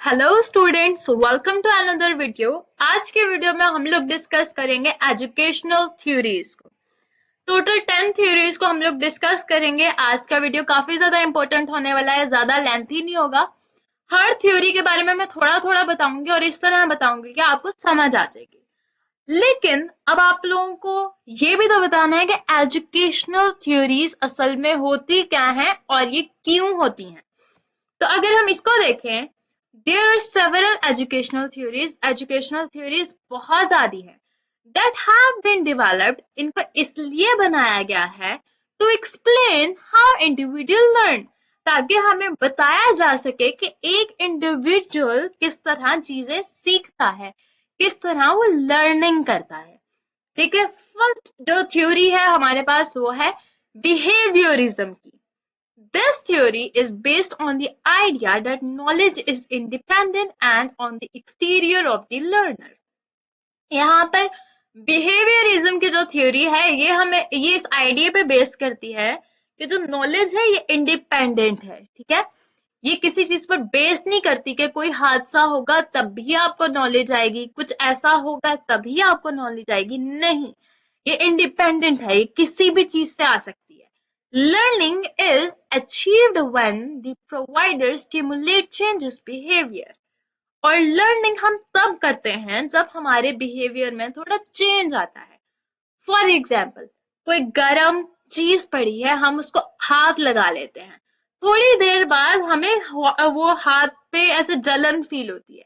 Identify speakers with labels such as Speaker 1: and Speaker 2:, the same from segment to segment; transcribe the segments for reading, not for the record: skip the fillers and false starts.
Speaker 1: Hello students, welcome to another video. आज के video में हम लोग डिस्कस करेंगे एजुकेशनल थ्योरीज को। टोटल 10 थ्योरीज को हम लोग डिस्कस करेंगे। आज का वीडियो काफी ज्यादा इंपॉर्टेंट होने वाला है, ज्यादा लेंथी नहीं होगा। हर थ्योरी के बारे में मैं थोड़ा थोड़ा बताऊंगी और इस तरह बताऊंगी कि आपको समझ आ जाएगी। लेकिन अब आप लोगों को ये भी तो बताना है कि एजुकेशनल थ्योरीज असल में होती क्या है और ये क्यों होती हैं। तो अगर हम इसको देखें, there are several educational theories. Educational theories बहुत ज्यादा है दैट हैव बीन डेवलप्ड। इनको इसलिए बनाया गया है to explain how individual learn, ताकि हमें बताया जा सके कि एक इंडिविजुअल किस तरह चीजें सीखता है, किस तरह वो लर्निंग करता है। ठीक है, फर्स्ट जो थ्योरी है हमारे पास वो है बिहेवियरिज्म की। This theory is based on the idea that knowledge is independent and on the exterior of the learner. यहाँ पर बिहेवियरिज्म की जो थ्योरी है ये इस आइडिया पे बेस करती है कि जो नॉलेज है ये इंडिपेंडेंट है। ठीक है, ये किसी चीज पर बेस नहीं करती कि कोई हादसा होगा तब भी आपको नॉलेज आएगी, कुछ ऐसा होगा तभी आपको नॉलेज आएगी। नहीं, ये इंडिपेंडेंट है, ये किसी भी चीज से आ सकती है। Learning is achieved when the provider stimulate changes behaviour. और लर्निंग हम तब करते हैं जब हमारे बिहेवियर में थोड़ा चेंज आता है। फॉर एग्जाम्पल, कोई गरम चीज पड़ी है, हम उसको हाथ लगा लेते हैं, थोड़ी देर बाद हमें वो हाथ पे ऐसे जलन फील होती है।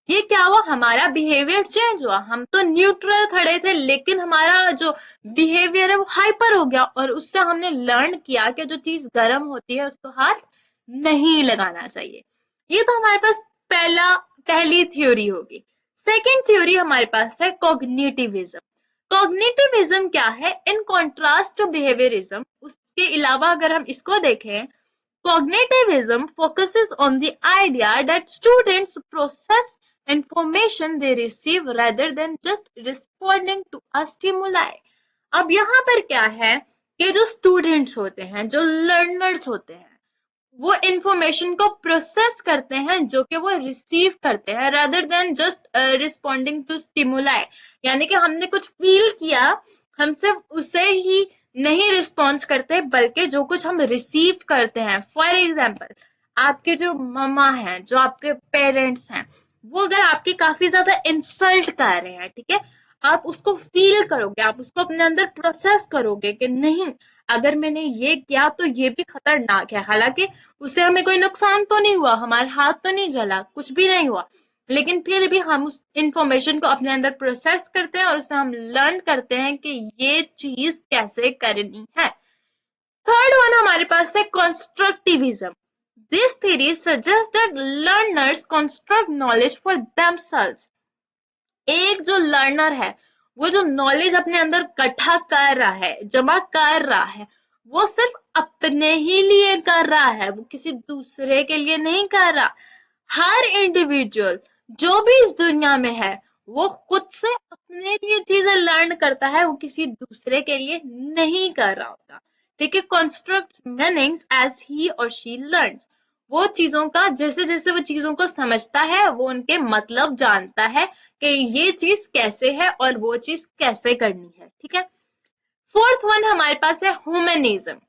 Speaker 1: ये क्या हुआ? हमारा बिहेवियर चेंज हुआ। हम तो न्यूट्रल खड़े थे लेकिन हमारा जो बिहेवियर है वो हाइपर हो गया और उससे हमने लर्न किया कि जो चीज गर्म होती है उसको हाथ नहीं लगाना चाहिए। ये तो हमारे पास पहली थ्योरी होगी। सेकेंड थ्योरी हमारे पास है कॉग्निटिविज्म। कॉग्निटिविज्म क्या है? इन कॉन्ट्रास्ट टू बिहेवियरिज्म, उसके अलावा अगर हम इसको देखें, cognitivism focuses on the idea that students process information they receive rather than just responding to a stimuli. अब यहाँ पर क्या है कि जो स्टूडेंट्स होते हैं, जो लर्नर्स होते हैं, वो इंफॉर्मेशन को प्रोसेस करते हैं जो कि वो रिसीव करते हैं, rather than just responding to stimuli। यानी कि हमने कुछ फील किया, हम सिर्फ उसे ही नहीं रिस्पॉन्स करते बल्कि जो कुछ हम रिसीव करते हैं। फॉर एग्जाम्पल, आपके जो मम्मा हैं, जो आपके पेरेंट्स हैं, वो अगर आपकी काफी ज्यादा इंसल्ट कर रहे हैं, ठीक है, आप उसको फील करोगे, आप उसको अपने अंदर प्रोसेस करोगे कि नहीं, अगर मैंने ये किया तो ये भी खतरनाक है। हालांकि उससे हमें कोई नुकसान तो नहीं हुआ, हमारा हाथ तो नहीं जला, कुछ भी नहीं हुआ, लेकिन फिर भी हम उस इंफॉर्मेशन को अपने अंदर प्रोसेस करते हैं और उससे हम लर्न करते हैं कि ये चीज कैसे करनी है। थर्ड वन हमारे पास है constructivism. This theory suggest that learners construct knowledge for themselves. एक जो लर्नर है, वो जो नॉलेज अपने अंदर इकट्ठा कर रहा है, जमा कर रहा है, वो सिर्फ अपने ही लिए कर रहा है, वो किसी दूसरे के लिए नहीं कर रहा। हर इंडिविजुअल जो भी इस दुनिया में है, वो खुद से अपने लिए चीजें लर्न करता है, वो किसी दूसरे के लिए नहीं कर रहा होता। ठीक है, कंस्ट्रक्ट मीनिंग्स एज ही और शी लर्न्स। वो चीजों का जैसे जैसे वो चीजों को समझता है, वो उनके मतलब जानता है कि ये चीज कैसे है और वो चीज कैसे करनी है। ठीक है, फोर्थ वन हमारे पास है humanism.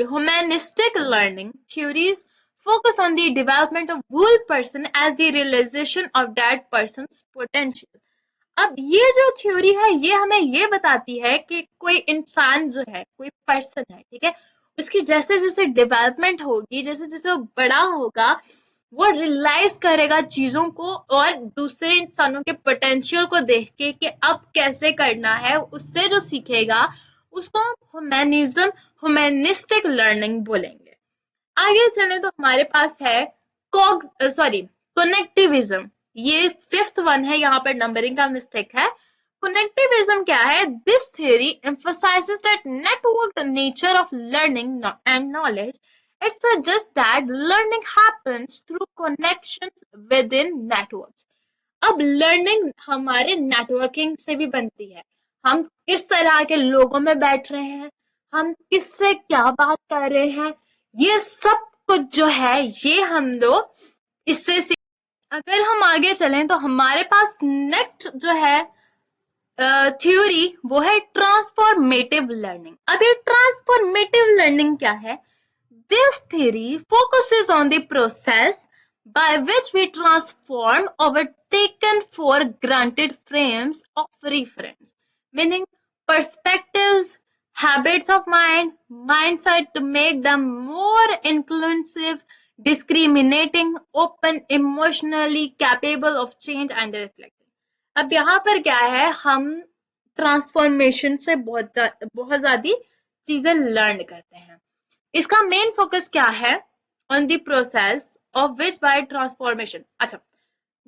Speaker 1: Humanistic learning theories focus on the development of whole person as the realization of that person's potential. अब ये जो थ्योरी है ये हमें ये बताती है कि कोई इंसान जो है, कोई पर्सन है, ठीक है, उसकी जैसे जैसे डेवलपमेंट होगी, जैसे जैसे वो बड़ा होगा, वो रियलाइज करेगा चीजों को और दूसरे इंसानों के पोटेंशियल को देख के कि अब कैसे करना है, उससे जो सीखेगा उसको ह्यूमनिज्म, ह्यूमनिस्टिक लर्निंग बोलेंगे। आगे चले तो हमारे पास है कनेक्टिविज्म। ये फिफ्थ वन है, यहाँ पर नंबरिंग का मिस्टेक है। कनेक्टिविज्म क्या है? This theory emphasizes that networked nature of learning and knowledge. It suggests that learning happens through connections within networks. अब लर्निंग हमारे नेटवर्किंग से भी बनती है। हम किस तरह के लोगों में बैठ रहे हैं, हम किससे क्या बात कर रहे हैं, ये सब कुछ जो है ये हम लोग इससे अगर हम आगे चलें तो हमारे पास नेक्स्ट जो है थ्योरी वो है ट्रांसफॉर्मेटिव लर्निंग। अब ये ट्रांसफॉर्मेटिव लर्निंग क्या है? This theory focuses on the process by which we transform our taken for granted frames of reference, meaning perspectives, habits of mind, mindset to make them more inclusive, discriminating, open, emotionally capable of change and reflecting. अब यहाँ पर क्या है, हम transformation से बहुत ज्यादा चीजें लर्न करते हैं। इसका मेन फोकस क्या है? On the process of which bye transformation. अच्छा,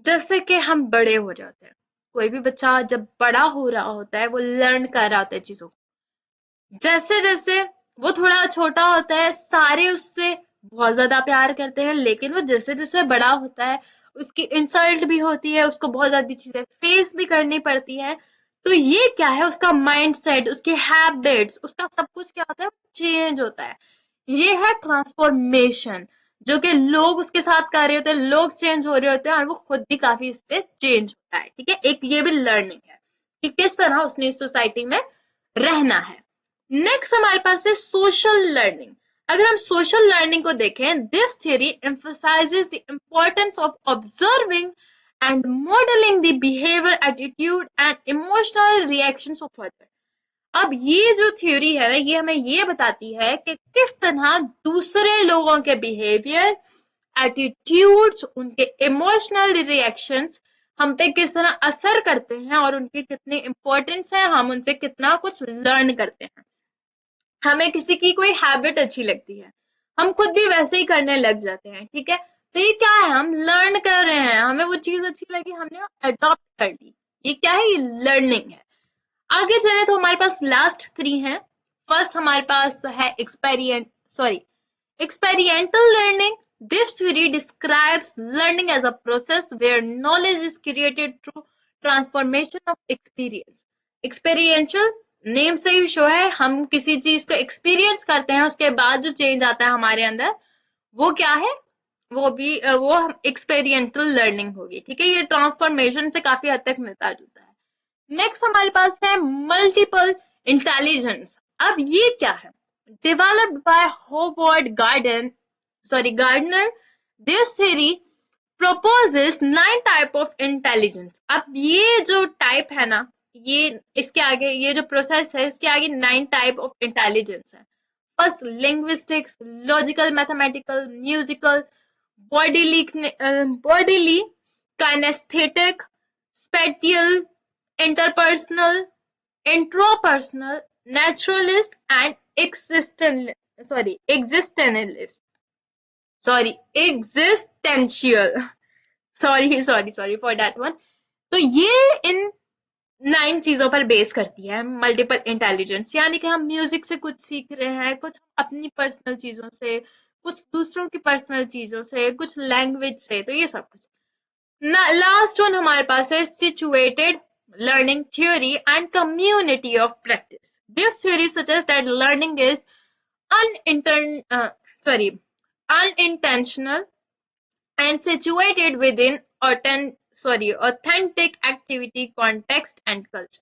Speaker 1: जैसे कि हम बड़े हो जाते हैं, कोई भी बच्चा जब बड़ा हो रहा होता है वो लर्न कर रहा होता है चीजों को। जैसे जैसे वो थोड़ा छोटा होता है सारे उससे बहुत ज्यादा प्यार करते हैं, लेकिन वो जैसे जैसे बड़ा होता है उसकी इंसल्ट भी होती है, उसको बहुत ज्यादा चीजें फेस भी करनी पड़ती है। तो ये क्या है, उसका माइंड सेट, उसके हैबिट्स, उसका सब कुछ क्या होता है, चेंज होता है। ये है ट्रांसफॉर्मेशन जो कि लोग उसके साथ कर रहे होते हैं, लोग चेंज हो रहे होते हैं और वो खुद भी काफी इससे चेंज होता है। ठीक है, एक ये भी लर्निंग है कि किस तरह उसने इस सोसाइटी में रहना है। नेक्स्ट हमारे पास है सोशल लर्निंग। अगर हम सोशल लर्निंग को देखें, this theory emphasises the importance of observing and modelling the behaviour, attitude and emotional reactions of other. अब ये जो थ्योरी है ना, ये हमें ये बताती है कि किस तरह दूसरे लोगों के बिहेवियर, एटीट्यूड्स, उनके इमोशनल रिएक्शंस हम पे किस तरह असर करते हैं और उनकी कितनी इंपॉर्टेंस है, हम उनसे कितना कुछ लर्न करते हैं। हमें किसी की कोई हैबिट अच्छी लगती है, हम खुद भी वैसे ही करने लग जाते हैं। ठीक है, तो ये क्या है, हम लर्न कर रहे हैं, हमें वो चीज अच्छी लगी, हमने अडॉप्ट कर ली। ये क्या है, ये लर्निंग है। आगे चले तो हमारे पास लास्ट 3 हैं। फर्स्ट हमारे पास है experiential learning. This theory describes learning as a process where knowledge is created through transformation of experience. Experiential name से ही शो है, हम किसी चीज को एक्सपीरियंस करते हैं, उसके बाद जो चेंज आता है हमारे अंदर वो क्या है, वो एक्सपेरिएंटल लर्निंग होगी। ठीक है, ये ट्रांसफॉर्मेशन से काफी हद तक मिलता जुलता है। नेक्स्ट हमारे पास है मल्टीपल इंटेलिजेंस। अब ये क्या है, developed by Howard Gardner. This theory proposes 9 type of intelligence. अब ये जो टाइप है ना, ये इसके आगे ये जो प्रोसेस है इसके आगे 9 टाइप ऑफ इंटेलिजेंस है। First linguistics, logical, mathematical, musical, bodily, kinesthetic, spatial, interpersonal, intrapersonal, naturalist and existentialist. Existential. Sorry for that one. तो ये इन 9 चीजों पर बेस करती है मल्टीपल इंटेलिजेंस। यानी कि हम म्यूजिक से कुछ सीख रहे हैं, कुछ अपनी पर्सनल चीजों से, कुछ दूसरों की पर्सनल चीजों से, कुछ लैंग्वेज से, तो ये सब कुछ। लास्ट वन हमारे पास है situated learning theory and community of practice. This theory suggests that learning is unintentional and situated within authentic activity, context and culture.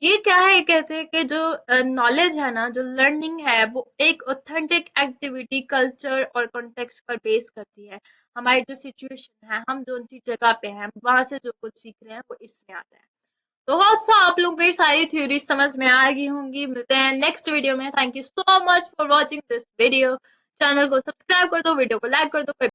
Speaker 1: ये क्या है, ये कहते हैं कि जो नॉलेज है ना, जो लर्निंग है वो एक ऑथेंटिक एक्टिविटी, कल्चर और कॉन्टेक्स्ट पर बेस करती है। हमारी जो सिचुएशन है, हम जो सी जगह पे हैं, वहां से जो कुछ सीख रहे हैं वो इसमें आता है। तो होप सो आप लोगों को ये सारी थ्योरीज समझ में आ गई होंगी। मिलते हैं नेक्स्ट वीडियो में। Thank you so much for watching this video. Channel को सब्सक्राइब कर दो, वीडियो को लाइक कर दो।